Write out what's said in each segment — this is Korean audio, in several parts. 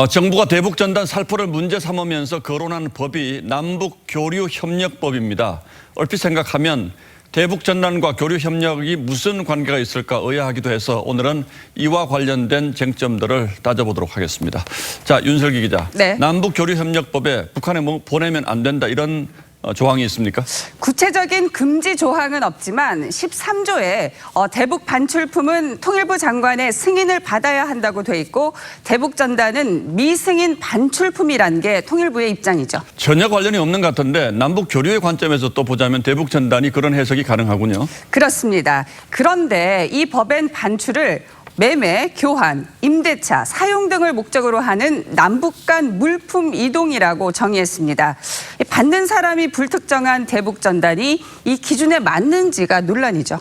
정부가 대북전단 살포를 문제 삼으면서 거론한 법이 남북교류협력법입니다. 얼핏 생각하면 대북전단과 교류협력이 무슨 관계가 있을까 의아하기도 해서 오늘은 이와 관련된 쟁점들을 따져보도록 하겠습니다. 자, 윤설기 기자. 네. 남북교류협력법에 북한에 뭐 보내면 안 된다 이런 조항이 있습니까? 구체적인 금지 조항은 없지만 13조에 대북 반출품은 통일부 장관의 승인을 받아야 한다고 돼 있고 대북 전단은 미승인 반출품이라는 게 통일부의 입장이죠. 전혀 관련이 없는 것 같은데 남북 교류의 관점에서 또 보자면 대북 전단이 그런 해석이 가능하군요. 그렇습니다. 그런데 이 법엔 반출을 매매, 교환, 임대차, 사용 등을 목적으로 하는 남북 간 물품 이동이라고 정의했습니다. 받는 사람이 불특정한 대북 전단이 이 기준에 맞는지가 논란이죠.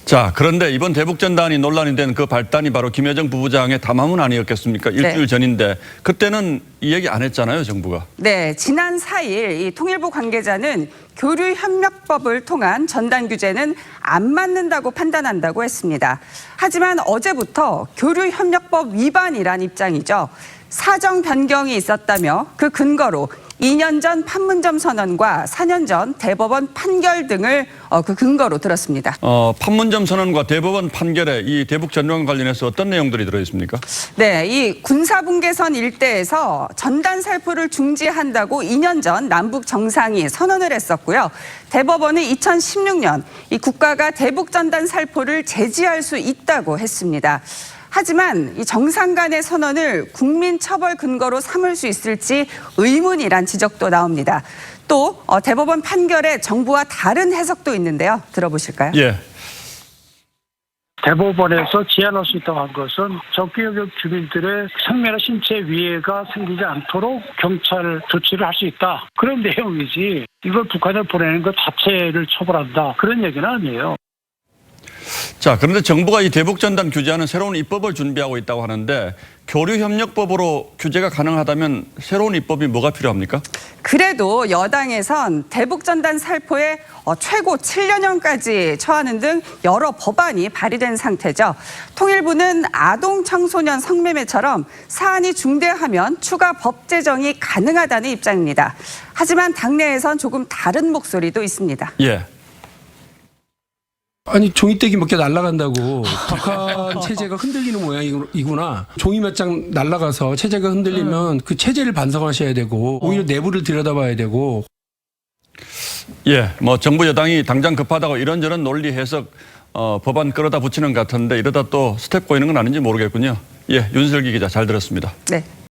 자, 그런데 이번 대북 전단이 논란이 된 그 발단이 바로 김여정 부부장의 담화문 아니었겠습니까? 일주일 전인데 그때는 이 얘기 안 했잖아요, 정부가. 네, 지난 4일 이 통일부 관계자는 교류협력법을 통한 전단 규제는 안 맞는다고 판단한다고 했습니다. 하지만 어제부터 교류협력법 위반이란 입장이죠. 사정 변경이 있었다며 그 근거로 2년 전 판문점 선언과 4년 전 대법원 판결 등을 그 근거로 들었습니다. 판문점 선언과 대법원 판결에 이 대북 전단 관련해서 어떤 내용들이 들어있습니까? 네, 이 군사분계선 일대에서 전단 살포를 중지한다고 2년 전 남북 정상이 선언을 했었고요. 대법원은 2016년 이 국가가 대북 전단 살포를 제지할 수 있다고 했습니다. 하지만 이 정상 간의 선언을 국민 처벌 근거로 삼을 수 있을지 의문이란 지적도 나옵니다. 또 대법원 판결에 정부와 다른 해석도 있는데요. 들어보실까요? 예. 대법원에서 제한할 수 있다고 한 것은 적교역 주민들의 생명이나 신체 위해가 생기지 않도록 경찰 조치를 할 수 있다. 그런 내용이지 이걸 북한에 보내는 것 자체를 처벌한다. 그런 얘기는 아니에요. 자, 그런데 정부가 이 대북 전단 규제하는 새로운 입법을 준비하고 있다고 하는데 교류협력법으로 규제가 가능하다면 새로운 입법이 뭐가 필요합니까? 그래도 여당에선 대북 전단 살포에 최고 7년형까지 처하는 등 여러 법안이 발의된 상태죠. 통일부는 아동 청소년 성매매처럼 사안이 중대하면 추가 법 제정이 가능하다는 입장입니다. 하지만 당내에선 조금 다른 목소리도 있습니다. 예. 아니 종이떼기 몇 개 날아간다고 북한 체제가 흔들리는 모양이구나. 종이 몇 장 날아가서 체제가 흔들리면 그 체제를 반성하셔야 되고 오히려 내부를 들여다봐야 되고. 예, 뭐 정부 여당이 당장 급하다고 이런저런 논리 해석 법안 끌어다 붙이는 것 같은데 이러다 또 스텝 꼬이는 건 아닌지 모르겠군요. 예, 윤설기 기자 잘 들었습니다. 네.